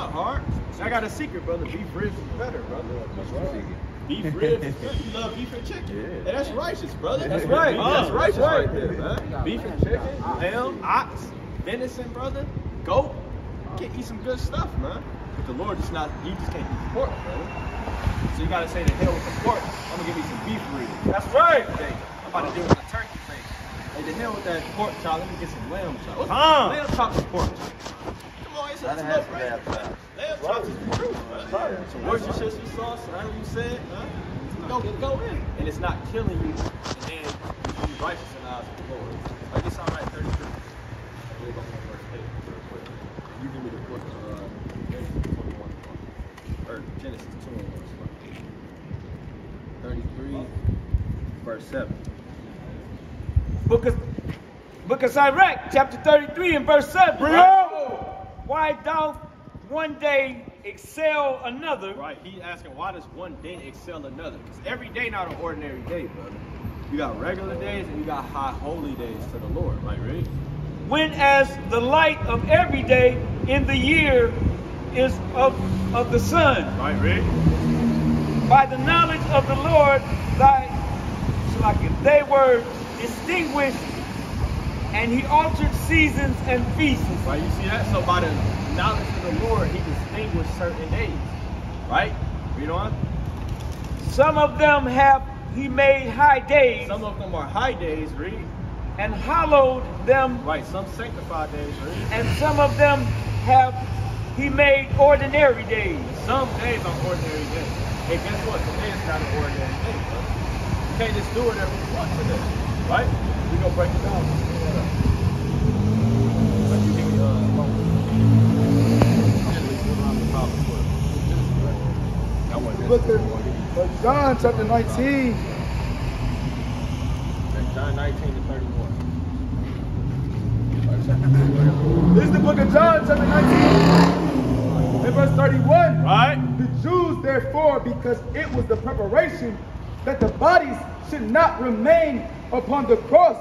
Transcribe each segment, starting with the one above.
not hard. I got a secret, brother. Beef ribs is better, brother. That's right. Beef ribs is good. You love beef and chicken. Yeah. Hey, that's righteous, brother. That's right. That's righteous right there, man. Beef and chicken, lamb, ox, venison, brother, goat. You can eat some good stuff, man. But the Lord is not, you just can't eat pork, brother. So you gotta say the hell with the pork. I'm gonna give you some beef ribs. That's right. Okay. I'm about to do it with a turkey face. Hey, the hell with that pork chop. Let me get some lamb chop. Lamb chop and pork chop. Come on, it's a little crazy. Lamb chop is the truth, man. Some Worcestershire sauce, however you said, go in. And it's not killing you, and then you be righteous in the eyes of the Lord. Like this all right, 33. You give me the book Genesis 21. 33, verse 7. Book of Resurrecting, chapter 33 and verse 7. Why doth one day excel another? Right, he's asking, why does one day excel another? Because every day not an ordinary day, brother. You got regular days and you got high holy days to the Lord, right, read? When as the light of every day in the year is of the sun. Right, read? By the knowledge of the Lord, they were distinguished, and he altered seasons and feasts. Right, you see that? So by the knowledge of the Lord, he distinguished certain days. Right? Read on. Some of them have he made high days. Some of them are high days, read. And hallowed them. Right, some sanctified days, read. And some of them have he made ordinary days. Some days are ordinary days. Hey, guess what? Today is not an ordinary day, bro. You can't just do whatever you want today. Right? We're going to break it down. Look at John chapter 19. John 19 to 31. This is the book of John chapter 19. In verse 31. Right. The Jews therefore, because it was the preparation that the bodies should not remain upon the cross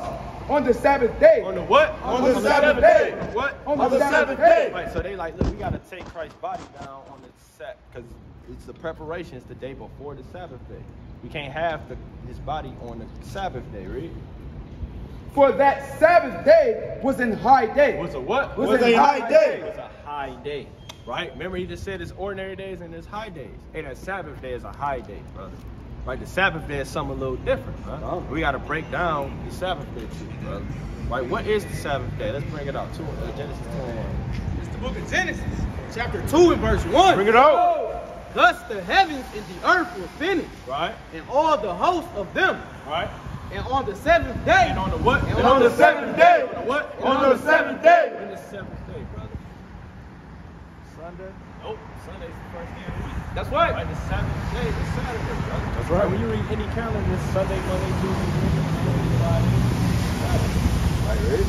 on the Sabbath day. On the what? On the Sabbath day. What? On the Sabbath day. Right, so they like, look, we got to take Christ's body down on the Sabbath, because it's the preparation. It's the day before the Sabbath day. We can't have his body on the Sabbath day, right? For that Sabbath day was in high day. Was a what? Was a high day. It was a high day, right? Remember, he just said it's ordinary days and there's high days. Hey, that Sabbath day is a high day, brother. Right, the Sabbath day is something a little different, right? We got to break down the Sabbath day too, brother. Right, what is the Sabbath day? Let's bring it out. Genesis 21. It's the book of Genesis, chapter 2 and verse 1. Bring it out. Thus the heavens and the earth were finished, Right. and all the host of them. Right. And on the seventh day. And on the what? And on the seventh day. On the what? On the seventh day. When the seventh day, brother? Sunday? Nope. Sunday's the first day of the week. That's right. Right, the seventh day is Saturday, brother. That's right. When you read any calendar, it's Sunday, Monday, Tuesday, Wednesday, Friday, Saturday. Right, ready?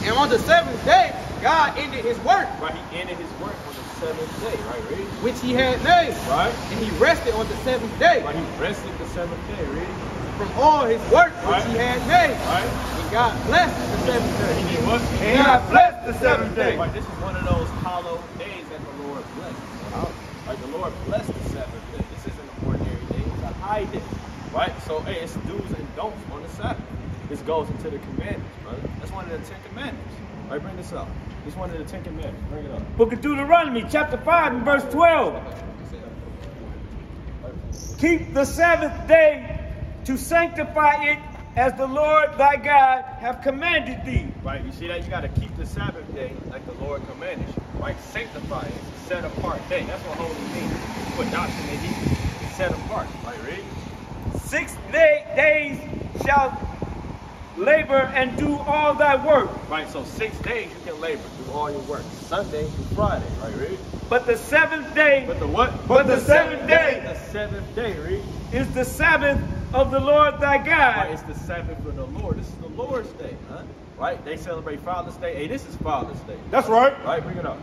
And on the seventh day, God ended his work. Right, he ended his work on the seventh day, right, ready? Which he had made. Right. And he rested on the seventh day. Right, he rested the seventh day, ready? From all his work which he had made. Right. And God blessed the seventh day. He did what? And God blessed the seventh day. Right, this is one of those hallowed days that the Lord blessed. Like the Lord blessed the seventh day. This isn't an ordinary day, it's a high day. Right? So hey, it's do's and don'ts on the Sabbath. This goes into the commandments, brother. That's one of the 10 commandments. All right, bring this up. This is one of the 10 commandments. Bring it up. Book of Deuteronomy, chapter 5 and verse 12. Keep the Sabbath day to sanctify it as the Lord thy God have commanded thee. Right, you see that? You got to keep the Sabbath day like the Lord commanded you. Right, sanctify it. It's a set apart day. That's what holy means. Put doctrine in Hebrew. It's set apart. Right, ready? 6 days shall labor and do all thy work. Right, so 6 days you can labor, do all your work. Sunday through Friday, right, ready? But the seventh day, But the what? But the seventh day The seventh day, read. is the Sabbath of the Lord thy Right, God. it's the Sabbath of the Lord. This is the Lord's day, huh? Right? They celebrate Father's Day. Hey, this is Father's Day. That's right. Right, bring it up.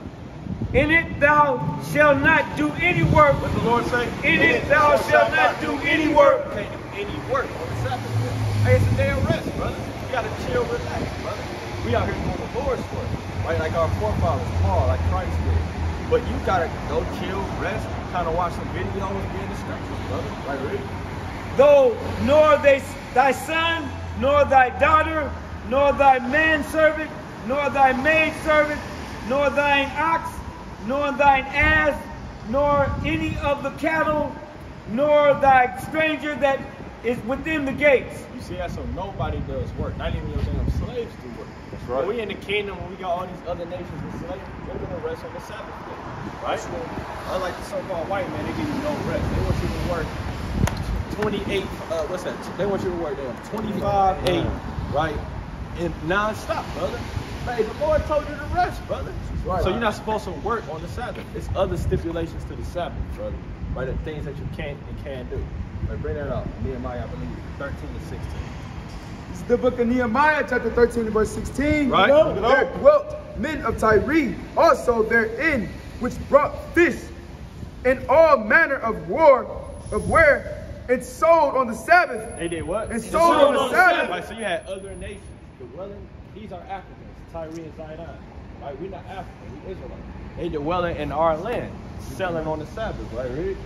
In it thou shalt not do any work. What the Lord say? In it thou shalt not do any work. You can't do any work on the Sabbath day. Hey, it's a day of rest, brother. You gotta chill, relax, brother. We out here doing the Lord's work. Right, like our forefathers, Paul, like Christ did. But you gotta go chill, rest, kind of watch some videos, be in the scriptures, brother. Right, read. Though nor thy son, nor thy daughter, nor thy manservant, nor thy maidservant, nor thine ox, nor thine ass, nor any of the cattle, nor thy stranger that is within the gates. You see that? So nobody does work. Not even your damn slaves do work. That's right. When we in the kingdom, when we got all these other nations with slaves, they're gonna rest on the Sabbath day, right? Unlike the so-called white man, they give you no rest. They want you to work 28. What's that? They want you to work there 25/8, right? And non-stop, brother. Hey, the Lord told you to rest, brother. Right. So you're not supposed to work on the Sabbath. It's other stipulations to the Sabbath, brother. Right? The things that you can and can do. Like, bring that up. Nehemiah, I believe, 13 to 16. It's the book of Nehemiah, chapter 13 and verse 16. Right. There dwelt men of Tyre also therein, which brought fish and all manner of ware, and sold on the Sabbath. They did what? And sold on the Sabbath. Right, so you had other nations. These are Africans, Tyre and Zidon. Right? We're not African, we're Israelites. They dwelling in our land, selling on the Sabbath, right? Read.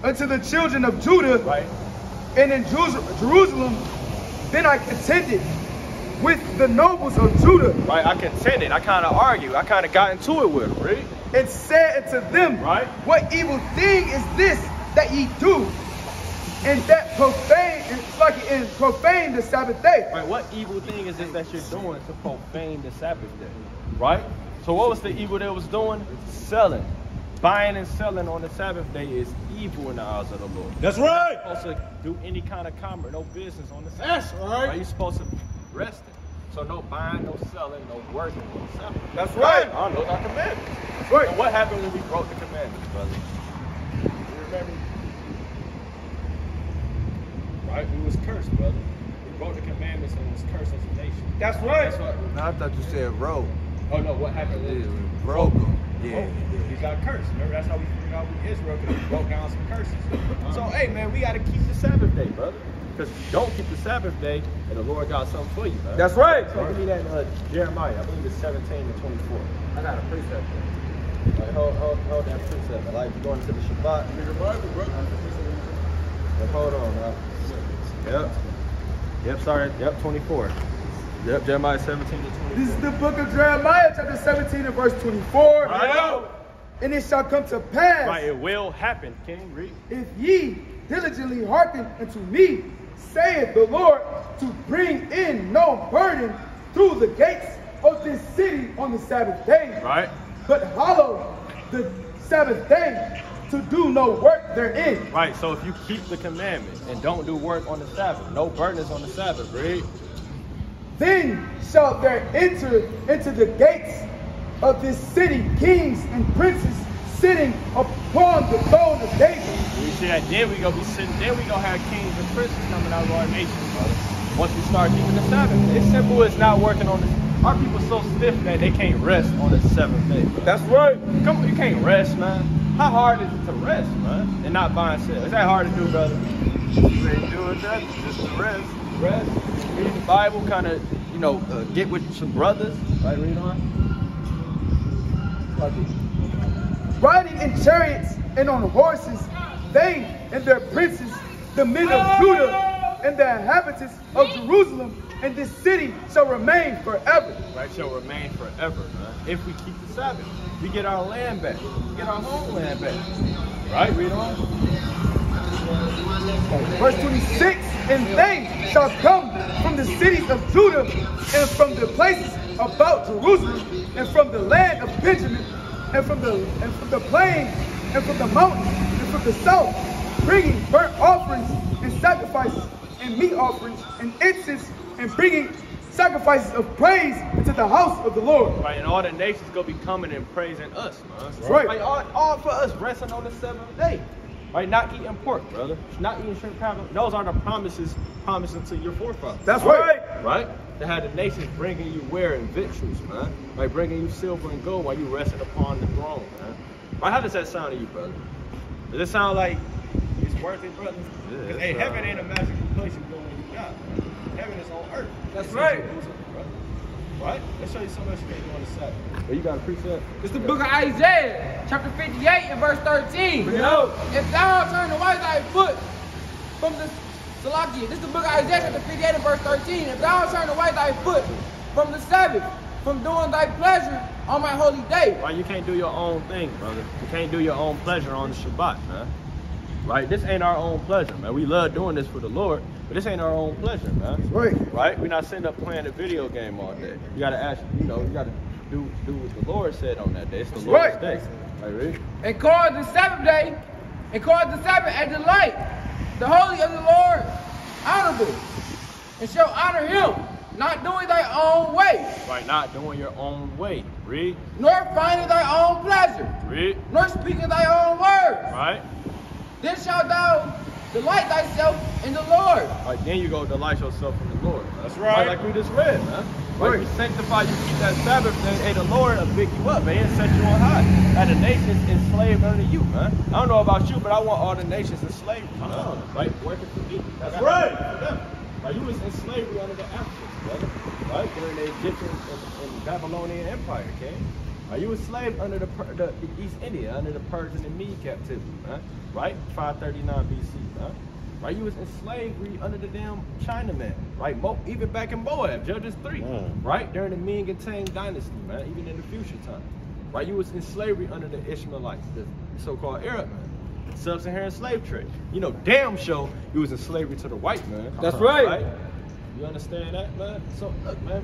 Unto the children of Judah, right? And in Jerusalem, then I contended with the nobles of Judah. Right, I contended. I kind of argued. I kind of got into it with them, right? And said unto them, right? What evil thing is this that ye do? And that profane the Sabbath day. Right, what evil thing is this that you're doing to profane the Sabbath day? Right? So what was the evil they was doing? Selling. Buying and selling on the Sabbath day is evil in the eyes of the Lord. That's right. You're not supposed to do any kind of commerce, no business on the Sabbath. That's right. You're supposed to rest it. So no buying, no selling, no working on the Sabbath. That's right. Those are commandments. That's right. And what happened when we broke the commandments, brother? You remember? Right? We was cursed, brother. We broke the commandments and was cursed as a nation. That's right. That's what, No, I thought you said roll. oh no, what happened? Yeah, broke them. Yeah. He got cursed. Remember, that's how we figured out we Israel, because we broke down some curses. So, hey, man, we got to keep the Sabbath day, brother. Because if you don't keep the Sabbath day, and the Lord got something for you, man. That's right. So give me that Jeremiah. I believe it's 17 to 24. I got a precept there. Like, hold that precept. Like, you're going to the Shabbat. Like, hold on, man. Yep, sorry. Yep, 24. Yep, Jeremiah 17 to 24. This is the book of Jeremiah, chapter 17 and verse 24. Right. And it shall come to pass. Right, it will happen, King. Read. If ye diligently hearken unto me, saith the Lord, to bring in no burden through the gates of this city on the Sabbath day. Right. But hallow the Sabbath day to do no work therein. Right, so if you keep the commandment and don't do work on the Sabbath, no burdens on the Sabbath, read. Then shall there enter into the gates of this city kings and princes sitting upon the throne of David. We see that, then we gonna be sitting, then we gonna have kings and princes coming out of our nation, brother. Once we start keeping the Sabbath. It's simple as not working on this. Our people so stiff that they can't rest on the seventh day, bro. That's right. Come on, you can't rest, man. How hard is it to rest, man? And not buy and sell. Is that hard to do, brother? You ain't doing nothing, just to rest. Rest, read the Bible, kind of, you know, get with some brothers. Right, read on. Riding in chariots and on horses, they and their princes, the men of Judah and the inhabitants of Jerusalem, and this city shall remain forever. Right, shall remain forever, man. If we keep the Sabbath, we get our land back. We get our homeland back. Right, read on. Verse 26, and they shall come from the cities of Judah and from the places about Jerusalem and from the land of Benjamin and from the plain and from the mountains and from the south, bringing burnt offerings and sacrifices and meat offerings and incense and bringing sacrifices of praise into the house of the Lord. Right, and all the nations gonna be coming and praising us, man. That's right. Like, all for us resting on the seventh day. Right, not eating pork, brother. Not eating shrimp crab. Those are the promises to your forefathers. That's right. Right? They had the nations bringing you ware and victuals, man. Like bringing you silver and gold while you resting upon the throne, man. Right, how does that sound to you, brother? Does it sound like it's worth it, brother? Because hey, heaven ain't a magical place you go when you die. Heaven is on earth. That's right. Right? Let's show you some of the scripture on the Sabbath. Well, you got a precept? It's the book of Isaiah, chapter 58 and verse 13. Bring it out. If thou turn away thy foot from the Salakia, this is the book of Isaiah, chapter 58 and verse 13. If thou turn away thy foot from the Sabbath, from doing thy pleasure on my holy day. Right, you can't do your own thing, brother. You can't do your own pleasure on the Shabbat, man. Right? This ain't our own pleasure, man. We love doing this for the Lord, but this ain't our own pleasure, man. Right. Right? We're not sitting up playing a video game all day. You gotta ask, you gotta do what the Lord said on that day. It's the Lord's day. Right, ready? And call the Sabbath day, and call the Sabbath a delight, the holy of the Lord honorable, and shall honor him, not doing thy own way. Right, not doing your own way. Read. Nor finding thy own pleasure. Read. Nor speaking thy own words. Right. Then shalt thou delight thyself in the Lord. Right, then you go delight yourself in the Lord. Man. That's right. Like we just read, man. Right, you sanctify, you keep that Sabbath day. Hey, the Lord will pick you up, man, and set you on high. And the nations enslaved under you, man. I don't know about you, but I want all the nations enslaved, man. Right, working for me. That's right. Right, you was in slavery under the Africans, brother. Right, during the Egyptian and Babylonian Empire, okay? You were slave under the East India, under the Persian and Mede captivity, right? 539 BC, right? You was in slavery under the damn Chinaman, right? Even back in Moab, Judges 3, right? During the Ming and Tang dynasty, man, even in the future time, right? You was in slavery under the Ishmaelites, the so-called Arab man, sub-Saharan slave trade. You know, damn sure you was in slavery to the white man. That's right. You understand that, man? So look, man,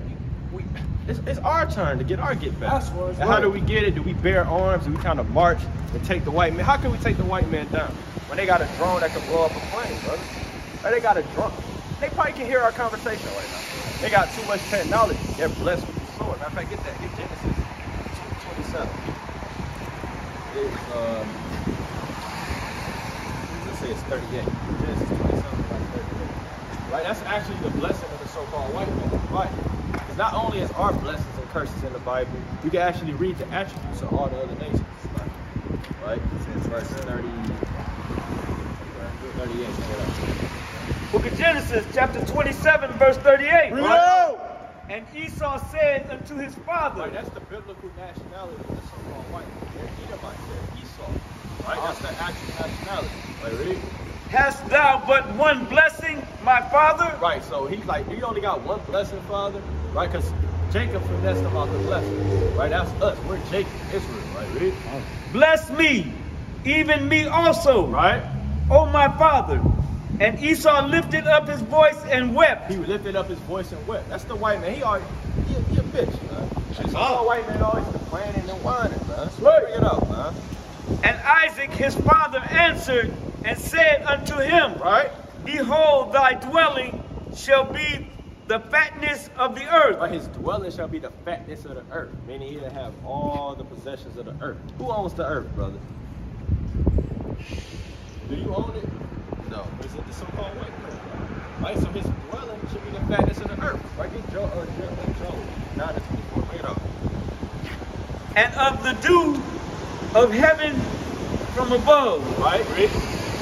it's our turn to get our get back. That's what it's and how do we get it? Do we bear arms? Do we kind of march and take the white man? How can we take the white man down when they got a drone that can blow up a plane, brother? Or they got a drone. They probably can hear our conversation right now. They got too much technology. They're blessed with the sword. Matter of fact, get that. Get Genesis 27. Let's say it's 38. Genesis 27, like 38. Right? That's actually the blessing of the so-called white man. Right? Because not only is our blessings and curses in the Bible, you can actually read the attributes of all the other nations. Right? It's verse 38. Book of Genesis, chapter 27, verse 38. Bring it out! And Esau said unto his father. Right, that's the biblical nationality of the so-called white man. They're Edomites, they're Esau. Right? That's the actual nationality. Right, read? Hast thou but one blessing, my father? Right, so he's like, you only got one blessing, father? Right, because Jacob finessed about the blessing. Right, that's us. We're Jacob, Israel. Right, read? Bless me, even me also. Right? O my father. And Esau lifted up his voice and wept. He lifted up his voice and wept. That's the white man. He a bitch, man. That's all white man always complaining and whining, man. That's right. Bring it out, man. And Isaac his father answered and said unto him, right? Behold, thy dwelling shall be the fatness of the earth. But his dwelling shall be the fatness of the earth, meaning he'll have all the possessions of the earth. Who owns the earth, brother? Do you own it? No. Is it the so-called white man? Right? So his dwelling should be the fatness of the earth. Right? Get Joe. Now that's before. Bring it up. And of the dew of heaven from above. Right? Read.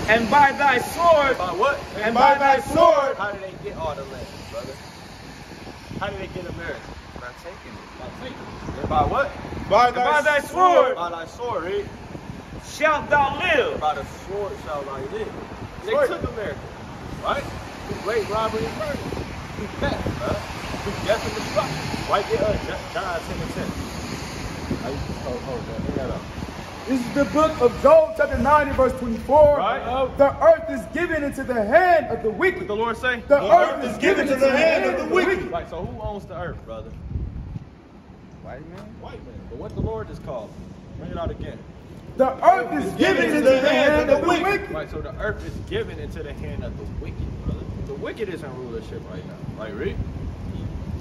And by thy sword. By what? And by thy sword. How did they get all the land, brother? How did they get America? By taking it. By taking it. And by what? By thy sword. By thy sword, read. Shalt thou live. By the sword shall thou live. They took America, right? Through great robbery and murder. Through theft, right? Through death and destruction. Right there, John 10 and 10. Hold that. Bring that up. This is the book of Job, chapter 9 and verse 24. Right. The earth is given into the hand of the wicked. What the Lord say? The earth is given into the hand of the wicked. Right, so who owns the earth, brother? White man? White man. But what the Lord is called? Bring it out again. The earth is given into the hand of the wicked. Right, so the earth is given into the hand of the wicked, brother. The wicked is in rulership right now. Right, read?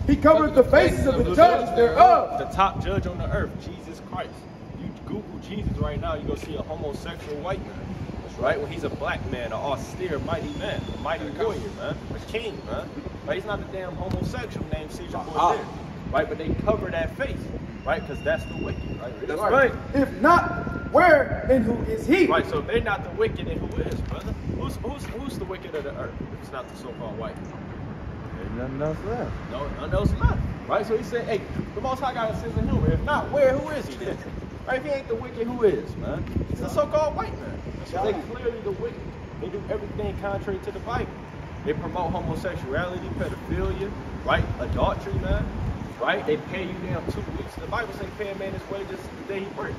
He covered the faces of the judges thereof. The top judge on the earth, Jesus Christ. You Google Jesus right now, you're going to see a homosexual white man. That's right, when he's a black man, an austere, mighty man, a mighty warrior, man, a king, man. Right, he's not a damn homosexual named Caesar Borgia. Right, but they cover that face, right, because that's the wicked, right? That's right. If not, where and who is he? Right, so if they're not the wicked, then who is, brother? Who's the wicked of the earth if it's not the so-called white man? Ain't nothing else left. No, nothing else left. Right? So he said, hey, the Most High got a sense of humor. If not, who is he then? Right? If he ain't the wicked, who is, man? It's the so-called white man. They clearly the wicked. They do everything contrary to the Bible. They promote homosexuality, pedophilia, right? Adultery, man. Right? They pay you down 2 weeks. The Bible says pay a man his wages the day he works.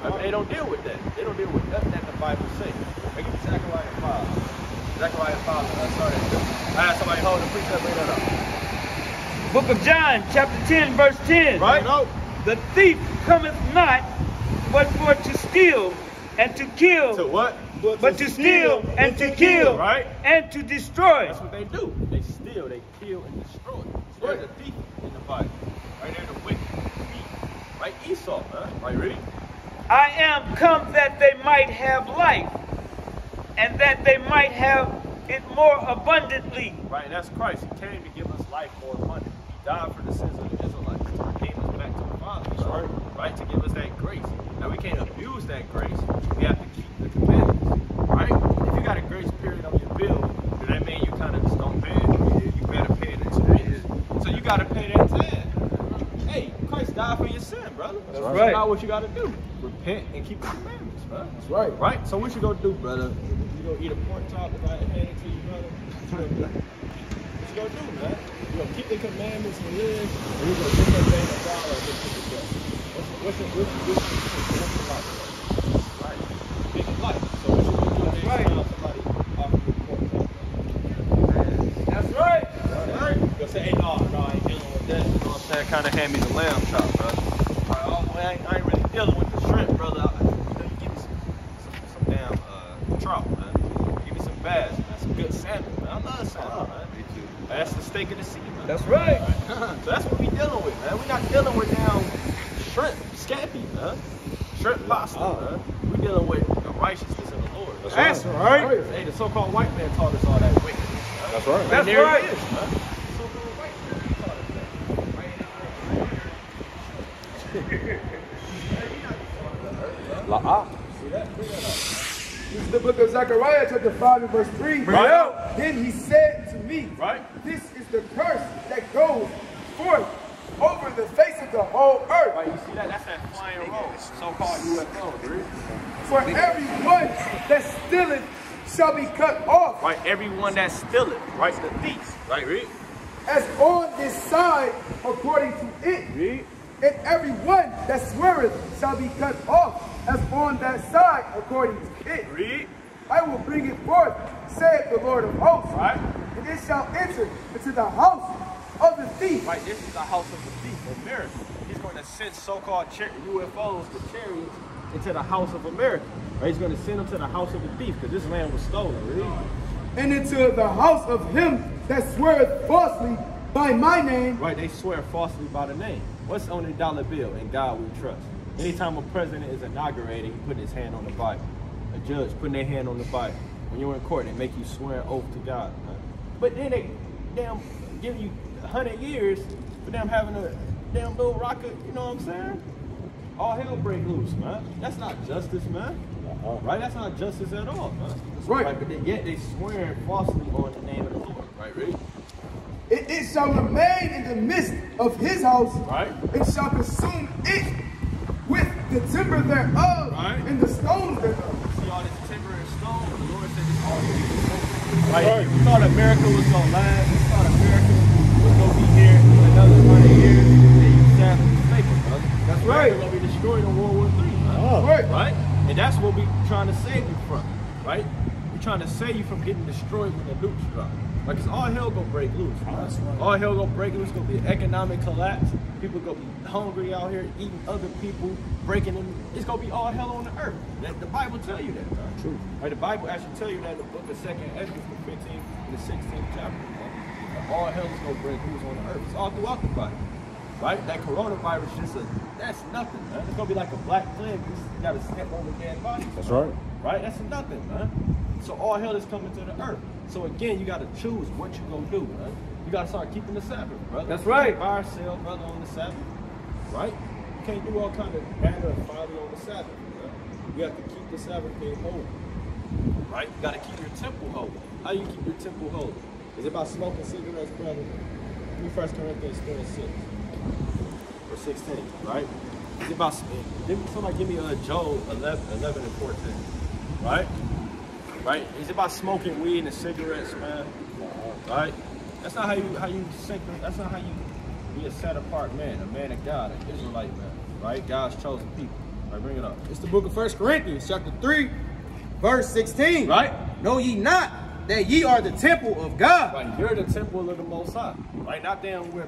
Right? But they don't deal with that. They don't deal with nothing that the Bible says. They give Zechariah 5. Zechariah 5. Sorry. I had somebody hold the precept, bring that up. Book of John, chapter 10, verse 10. Right? No. The thief cometh not, but for to steal and to kill. To what? But to steal and to kill, right? And to destroy. That's what they do. They steal, they kill, and destroy. They're the thief in the Bible. Right? They're the wicked thief. Right? Esau, man. Right? Ready? I am come that they might have life, and that they might have it more abundantly. Right? And that's Christ. He came to give us life more abundant. He died for the sins of the Israelites. He gave us back to the Father. Right? Right? To give us that grace. Now we can't abuse that grace. We have to keep the commandments. Right? If you got a grace period on your bill, does that mean you kind of just don't pay it? You better pay it. So you got to pay that 10. Hey, Christ died for your sin, brother. That's right. Now what you got to do? Repent and keep the commandments, bro. That's right. Right? So what you going to do, brother? You going to eat a pork chop if I hand it to you, brother? What you going to do, man? You going to keep the commandments and live, or you going to get that thing of God or just keep it death? What's your life? Right. Big life. So what you going to do next time somebody offers you a pork chop? That's right. Right. You'll say, hey, no, I ain't dealing with that. You know what I'm saying? Kind of hand me the lamb chop, brother. Right, oh, well, I ain't really dealing with the shrimp, brother. Give me some damn trout, man. Give me some bass, man. Some good salmon, man. I love salmon, man. Me too. That's the steak of the sea, man. That's right. So that's what we dealing with, man. We're not dealing with now shrimp scampi, man. Shrimp pasta, man. We dealing with the righteousness of the Lord. That's right. Hey, the so-called white man taught us all that wickedness, man. That's right. That's there right. it is, man. The so-called white man taught us that. This is the book of Zechariah, chapter 5 and verse 3. Right. Then he said to me, Right. this is the curse that goes forth over the face of the whole earth. Right, you see that? That's that flying roll, so-called UFO, dude. For everyone that stealeth shall be cut off. Right, everyone that stealeth, right, the thief, right, read. As on this side, according to it. Read. And everyone that sweareth shall be cut off, as on that side, according to it. Read. I will bring it forth, saith the Lord of hosts. Right. And it shall enter into the house of the thief. Right, this is the house of the thief, America. He's going to send so-called UFOs, the chariots, into the house of America. Right, he's going to send them to the house of the thief, because this land was stolen. Read. And into the house of him that sweareth falsely by my name. Right, they swear falsely by the name. What's on the dollar bill? In God we trust. Anytime a president is inaugurated, he putting his hand on the Bible. A judge putting their hand on the Bible. When you're in court, they make you swear an oath to God. Man. But then they damn give you 100 years for them having a damn little rocket, you know what I'm saying? All hell break loose, man. That's not justice, man. Right? That's not justice at all, man. Right. But yet they swear falsely on the name of the Lord. Right, ready? It shall remain in the midst of his house. Right. It shall consume it with the timber thereof. Right. And the stones thereof. See all this timber and stone? The Lord said it's all going to be consumed. Right. You thought America was going to last. You thought America was going to be here for another 100 years. Then you sadly mistaken, brother. That's right. We're going to be destroyed in World War III, man. Right. And that's what we're trying to save you from. Right? We're trying to save you from getting destroyed when the nukes drop. Like, it's all hell gonna break loose. All hell gonna break loose. It's gonna be an economic collapse. People gonna be hungry out here, eating other people, breaking them. It's gonna be all hell on the earth. The Bible tell you that. True. Right, the Bible actually tell you that in the book of 2nd Ezra, the 15th and the 16th chapter. Right? All hell is gonna break loose on the earth. It's all throughout the Bible. Right? That coronavirus that's nothing, man. It's gonna be like a black plague. You gotta step over dead bodies. That's right. Right? That's nothing, man. So all hell is coming to the earth. So again, you got to choose what you gonna do, man. You got to start keeping the Sabbath, brother. That's right. Buy or sell, brother, on the Sabbath, right? You can't do all kind of manner of folly on the Sabbath, bro. You have to keep the Sabbath day holy, right? You got to keep your temple holy. How do you keep your temple holy? Is it by smoking cigarettes, brother? Give me 1 Corinthians 26. verse 16, right? It's about, somebody give me Job 11 and 14, right? Right? It's about smoking weed and cigarettes, man. Right? That's not how you that's not how you be a set apart man, a man of God, an Israelite man, right? God's chosen people. Right, bring it up. It's the book of 1 Corinthians, chapter 3, verse 16. Right? Know ye not that ye are the temple of God? Right, you're the temple of the Most High. Right? Not down where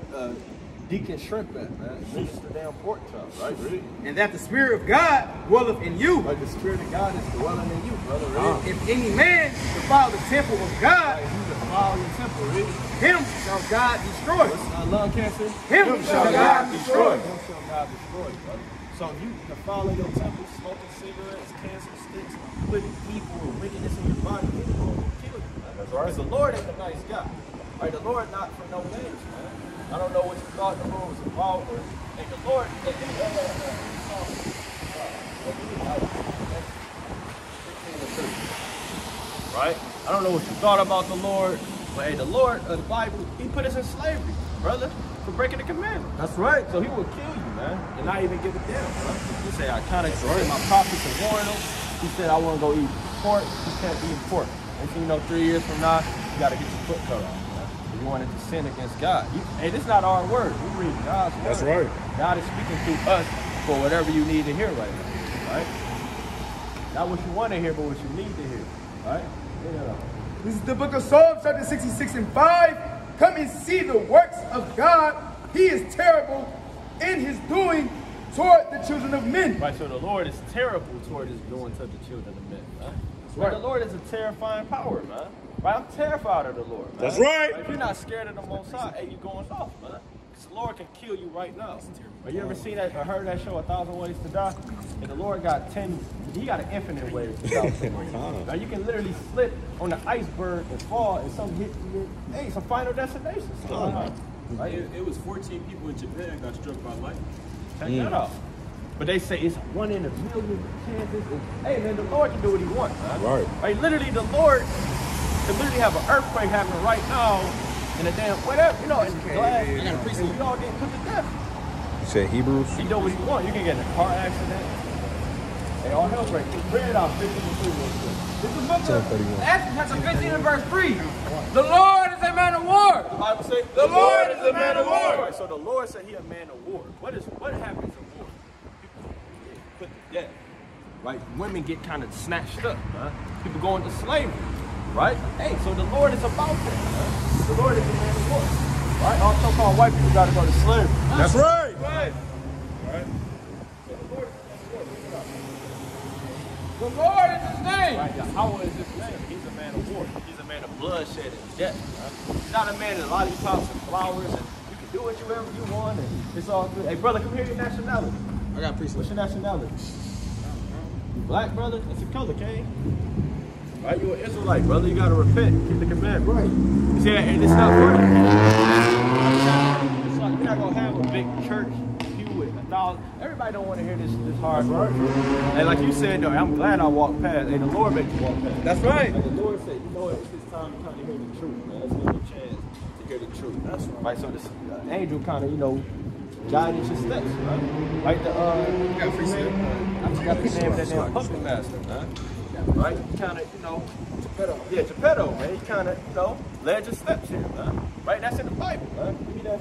Deacon Shrimp at, man. It's the damn pork chop, right? Really? And that the Spirit of God dwelleth in you. Like the Spirit of God is dwelling in you, brother. Really? If any man defile the temple of God, Right, you defile your temple, really? him shall God destroy. Lung cancer? Him shall God destroy. Him shall God destroy, brother. So if you defiling your temple, smoking cigarettes, cancer sticks, putting evil and wickedness in your body, it will kill you, man. That's right. Because the Lord ain't a nice guy. Right? The Lord not for no names, man. I don't know what you thought the Lord was involved with. And the Lord, right? I don't know what you thought about the Lord, but hey, the Lord of the Bible, he put us in slavery, brother, for breaking the commandment. That's right. So he will kill you, man, and not even give a damn, bro. He said, I kind of exhorted my prophets and warned them. He said, I want to go eat pork. He can't eat pork. And so, you know, 3 years from now, you got to get your foot cut off. You wanted to sin against God. Hey, this is not our word. We read God's word. That's right. God is speaking through us for whatever you need to hear right now, right? Not what you want to hear, but what you need to hear, right? Yeah. This is the book of Psalms, chapter 66 and 5. Come and see the works of God. He is terrible in his doing toward the children of men. Right, so the Lord is terrible toward his doing to the children of men, man. Right. The Lord is a terrifying power, man. Right, I'm terrified of the Lord, man. That's right. If you're not scared of the Most High, hey, you going off, man. Because the Lord can kill you right now. Have you ever seen that or heard that show, 1,000 Ways to Die? And the Lord got he got an infinite ways to die. Now you can literally slip on the iceberg and fall and some hit you. Hey, some final destination. Right? It was 14 people in Japan got struck by lightning. Check that out. But they say it's 1 in a million chances. Hey, man, the Lord can do what he wants, man. Right. Literally, the Lord can literally have an earthquake happening right now in a damn, whatever, you know, in glass. And you all get put to death. You said Hebrews? He do what he wants. You can get in a car accident. Hey, all hell break. Read it out, 15 and 3 real quick. This is the book of Acts, chapter 15 and verse 3. The Lord is a man of war. The Bible says the Lord is a man of war. Right, so the Lord said he a man of war. What happens in war? People get put to death. Right? Women get kind of snatched up. People go into slavery. Right? Hey, so the Lord is about that. The Lord is a man of war. Right? All so-called white people got to go to slavery. That's right. Right. Right. The Lord is his name. Right, Yahweh is his name. He's a man of war. He's a man of bloodshed and death. He's not a man of lollipops and flowers and you can do whatever you want and it's all good. Hey, brother, come here, your nationality. I got priest. What's your nationality? You black, brother? That's a color, King. Right, you an Israelite, brother. You gotta repent. Keep the commandment. Right. You see, and it's not working. It's like, you're not gonna have a big church. Everybody don't want to hear this hard word. And like you said, though, I'm glad I walked past. Hey, the Lord made you walk past. That's right. Like the Lord said, you know what? It's time to hear the truth, man. Let's give you a chance to hear the truth. That's right. So this angel kind of, you know, guided your steps, right? Like the, I forgot the name of that damn puppet master, man. Right? He kind of, you know, Geppetto, man. He kind of, you know, led your steps here, man. Right? That's in the Bible, man. Give me that,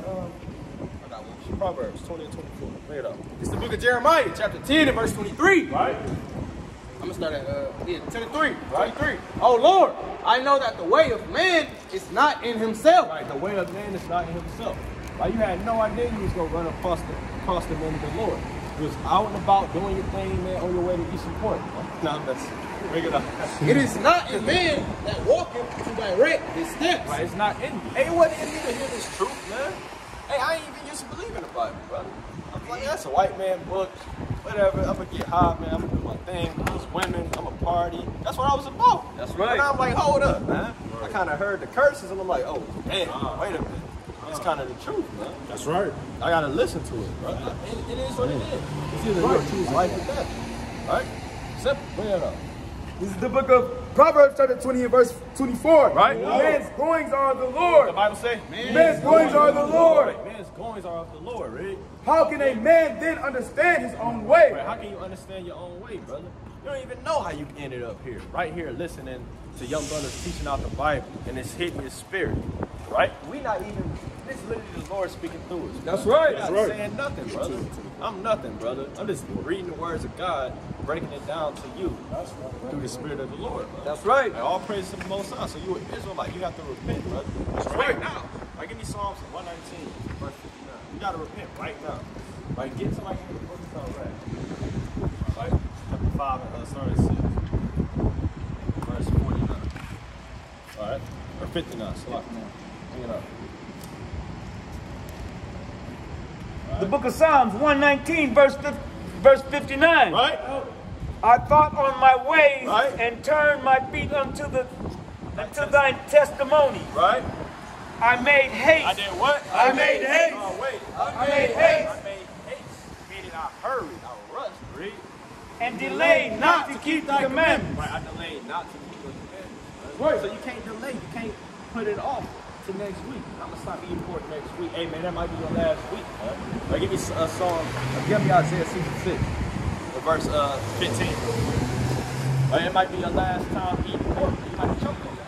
Proverbs 20 and 24. Bring it up. It's the book of Jeremiah, chapter 10 and verse 23. Right? I'm going to start at 10 and 3. Right? 23. Oh, Lord, I know that the way of man is not in himself. Right, the way of man is not in himself. Right? You had no idea you was going to run across the man of the Lord. You was out and about doing your thing, man, on your way to Eastern Point. No, that's... Bring it up. It is not in man that walketh to direct his steps. Right, it's not in me. Hey, it wasn't in me to hear this truth, man. Hey, I ain't even used to believe in the Bible, brother. I'm like, that's a white man book, whatever. I'm gonna get high, man. I'm gonna do my thing. Those women, I'm a party. That's what I was about. That's right. And I'm like, hold up, man. Right. I kind of heard the curses, and I'm like, oh, damn, wait a minute. It's kind of the truth, man. That's right. I gotta listen to it, bro. It is what it is. It's either you choose life or death, right? Simple. Bring it up. This is the book of Proverbs chapter 20 and verse 24. Right. Man's goings are of the Lord. The Bible say, Man's goings are of the Lord. Man's goings are of the Lord, right? How can a man then understand his own way? Right, how can you understand your own way, brother? You don't even know how you ended up here, right here, listening to young brothers teaching out the Bible, and it's hitting your spirit, right? We not even, this is literally the Lord speaking through us. That's right. I'm not saying nothing, brother. I'm nothing, brother. I'm just reading the words of God, breaking it down to you through the Spirit of the Lord, brother. That's right. And all praise to the Most High. So you an Israelite, you have to repent, brother. That's right now. Like, give me Psalms 119, verse 59. You got to repent right now. Like, get to like the book of Resurrecting. Right? Chapter 5, starting 6. Verse 49. Alright? Or 59, slap it down. Bring it up. The book of Psalms 119, verse 59. Right? I thought on my ways Right. and turned my feet unto thine testimony. Right? I made haste. I did what? I made haste. Oh, wait. I made haste. I made haste. Meaning I hurried. I rushed. Read. And delayed not to keep the commandments. Right, I delayed not to keep the commandments. Right. So you can't delay. You can't put it off to next week. I'm gonna stop eating pork next week. Hey man, that might be your last week. Huh? Like, give me a song. Give me Isaiah 66, verse 15. It might be your last time eating pork. You might choke on that.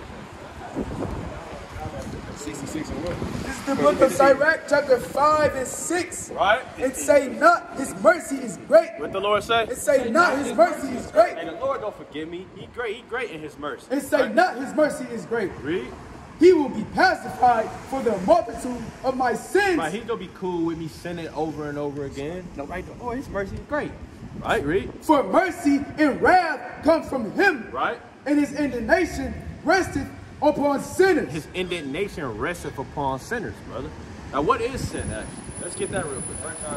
66 and what? This is the book of Sirach, chapter 5 and 6. Right? It say not his mercy is great. What the Lord say? It say not his mercy is great. And the Lord don't forgive me. He great in his mercy. It say not his mercy is great. Read. He will be pacified for the multitude of my sins. Right, he's gonna be cool with me sinning over and over again. No, right? Oh, his mercy is great. Right, read. For mercy and wrath come from him. Right. And his indignation resteth upon sinners. His indignation resteth upon sinners, brother. Now, what is sin, actually? Let's get that real quick. Right now,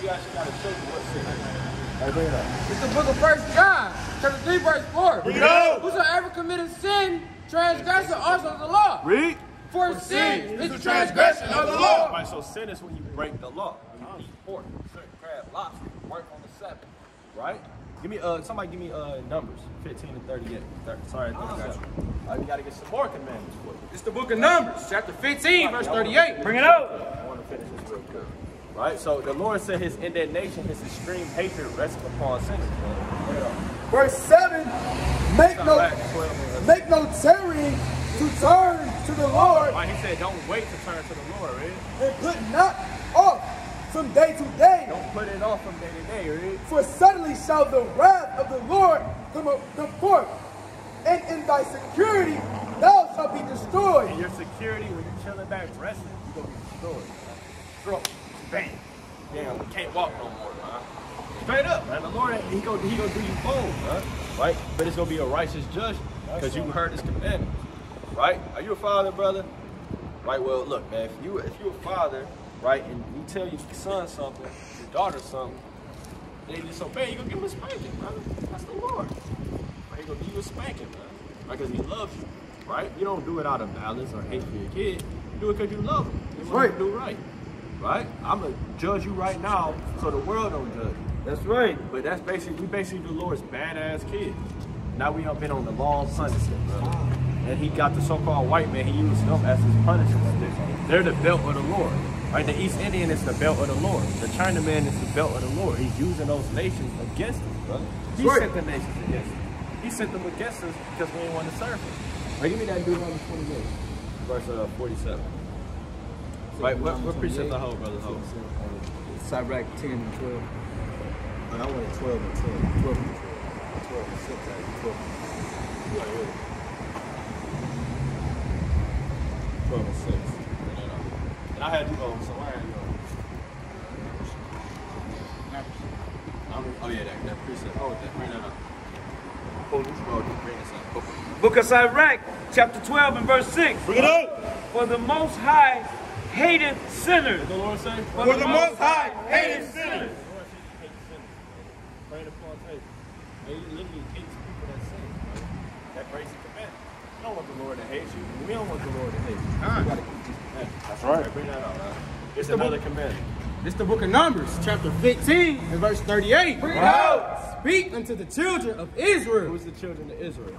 you actually got to show you what sin is. Right, bring it up. It's the book of 1 John, chapter 3, verse 4. Bring it up. Whosoever committed sin, transgressor also of the law. Read. For sin is the transgression of the law. Right, so sin is when you break the law. When you eat pork, shrimp, crab, lobster, work on the Sabbath. Right? Give me somebody give me Numbers 15 and 38. Sorry, 37. We gotta get some more commandments for you. It's the book of Numbers, chapter 15, verse 38. Bring it out. I want to finish this real quick. Right? So the Lord said his indignation, his extreme hatred rests upon sinners. Verse 7, make no tarrying to turn to the Lord. Right, he said, don't wait to turn to the Lord, right? And put not off from day to day. Don't put it off from day to day, right? For suddenly shall the wrath of the Lord come forth, and in thy security thou shalt be destroyed. In your security, when you're chilling back resting, you're going to be destroyed. Stroke. Bang. Damn, we can't walk no more, man. Straight up, man. The Lord, he gonna do you bold, man. Right? But it's going to be a righteous judgment because you heard his commandments. Right? Are you a father, brother? Right? Well, look, man, if you're a father, right, and you tell your son something, your daughter something, they disobey, you're going to give him a spanking, brother. That's the Lord. Right? He's going to give you a spanking, man. Right? Because he loves you. Right? You don't do it out of malice or hate for your kid. You do it because you love him. You want him to do right. Right? I'm going to judge you right now so the world don't judge you. That's right. But that's basically, we basically the Lord's badass kids. Now we have been on the long punishment, brother. And he got the so-called white man, he used them as his punishment. They're the belt of the Lord. Right? The East Indian is the belt of the Lord. The Chinaman is the belt of the Lord. He's using those nations against us, brother. He sent the nations against us. He sent them against us because we didn't want to serve him. Right, give me that Deuteronomy 28, verse 47. Right, what precept I hold, brother? Hold. Sirach 10 and 12. And I wanted 12 and 10. 12 and 12. 12 and 6. 12 and 6. And I had you go, so why are you going? Oh yeah, that precept. Hold that, bring that up. Hold this, bring this up. Book of Sirach, chapter 12 and verse 6. Bring it up! For the Most High hated sinners. What the Lord say? For the Most High hated sinners. Pray upon faith. He literally hates people that sin. That breaks the commandment. You don't want the Lord to hate you. We don't want the Lord to hate you. You gotta keep these commandments. That's right. Bring that out. It's another commandment. This is the book of Numbers, chapter 15 and verse 38. Bring it out. Speak unto the children of Israel. Who's the children of Israel?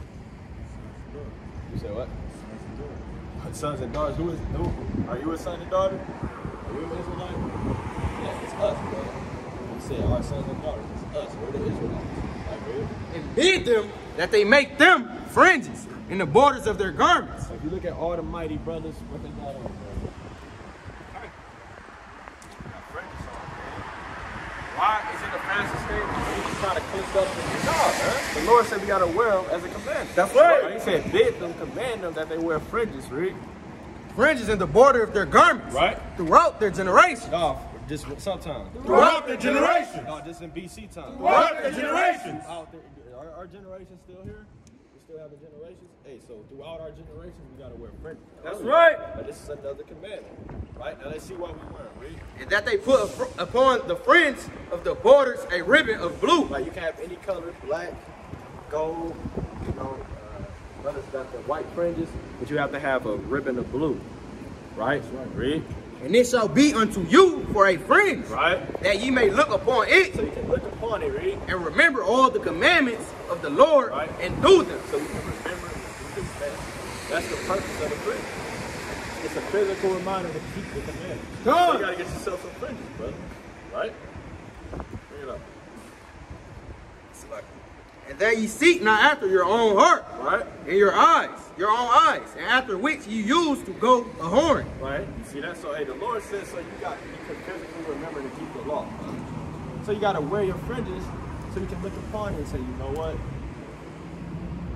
You said what? Sons and daughters. Who? Are you a son and daughter? Are you an Israelite? Yeah, it's us, bro. You said our sons and daughters. It's us. We're the Israelites. And bid them that they make them fringes in the borders of their garments. So if you look at all the mighty brothers, what they got on, bro? Why is it a fancy statement? You just trying to click up the job, man. The Lord said we got to wear them as a commandment. That's right. He said bid them, command them that they wear fringes, right? Fringes in the border of their garments. Right. Throughout their generations. No, just sometimes. Throughout the generations. No, just in BC time. Throughout the generations. Are our generations still here? We still have the generations? Hey, so throughout our generations, we got to wear fringes. That's right. But this is another commandment. Right? Now let's see what we wear, right? And that they put upon the fringe of the borders a ribbon of blue. Like you can have any color, black, gold, you know, brothers got the white fringes, but you have to have a ribbon of blue. Right? Read. And it shall be unto you for a fringe. Right? That ye may look upon it. So you can look upon it, read. And remember all the commandments of the Lord. Right. And do them. So you can remember and do them. That's the purpose of the fringe. It's a physical reminder to keep the commandments. So you gotta get yourself some fringes, brother. Right? Bring it up. And that ye seek not after your own heart. Right? And your own eyes, and after which you use to go a horn. Right? You see that? So hey, the Lord says so you can physically remember to keep the law. So you gotta wear your fringes so you can look upon it and say, you know what?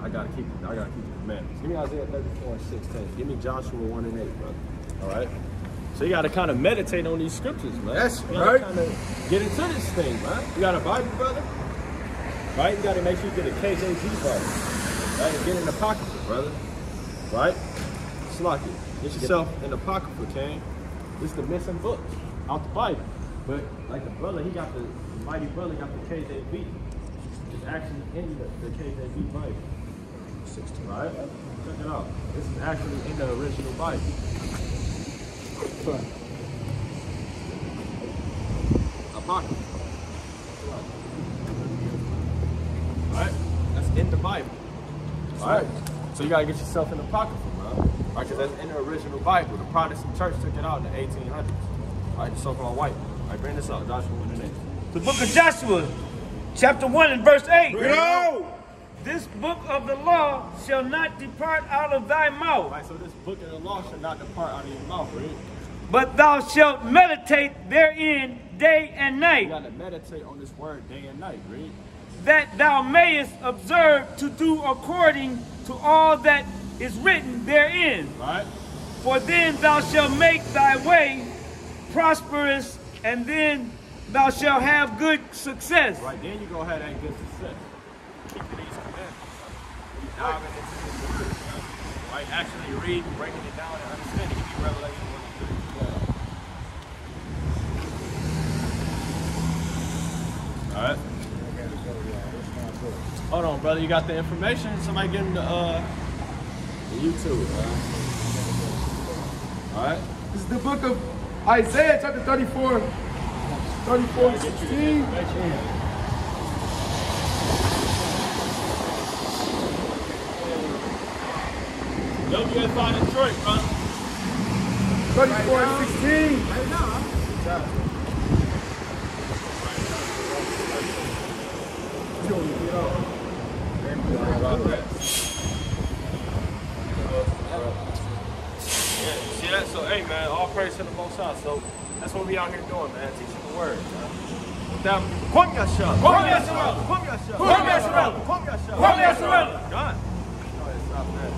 I gotta keep the commandments. Give me Isaiah 34:16. Give me Joshua 1:8, brother. Alright? So you gotta kind of meditate on these scriptures, man. That's you gotta kind of get into this thing, man. You got a Bible, brother? Right? You gotta make sure you get a KJV Bible. Right? And get in the pocket, brother. Right? Slocky. Get yourself in the pocket, okay? This is the missing book out the Bible. But like the brother, the mighty brother got the KJV. It's actually in the KJV Bible. 16. Right? Check it out. This is actually in the original Bible. Apocrypha. Right? That's in the Bible. Right? So you gotta get yourself in the Apocrypha, man. Right? Because that's in the original Bible. The Protestant church took it out in the 1800s. Right? The so-called white. Right? Bring this up. Joshua 1:8. The book of Joshua, chapter 1 and verse 8. Go! This book of the law shall not depart out of thy mouth. Right, so this book of the law shall not depart out of your mouth, right? But thou shalt meditate therein day and night. You gotta meditate on this word day and night, right? That thou mayest observe to do according to all that is written therein. Right? For then thou shalt make thy way prosperous, and then thou shalt have good success. Right, then you gonna have that good success. Keeping these commandments. You diving into this word, right? Actually reading, breaking it down, and understanding. Give me Revelation 1 and 3. Alright. Hold on, brother. You got the information? Somebody get him the YouTube, Alright. This is the book of Isaiah, chapter 34, 16. WFIdetroit, brother. 34:16. See that? So, hey, man, all praise to the Most High. So, that's what we out here doing, man. Teaching the word, man. With that, Kwame Yasha. Kwame Yasha. Kwame Yasha. Kwame Yasha. Kwame Yasha. Kwame Yasha. God. Go ahead, stop that.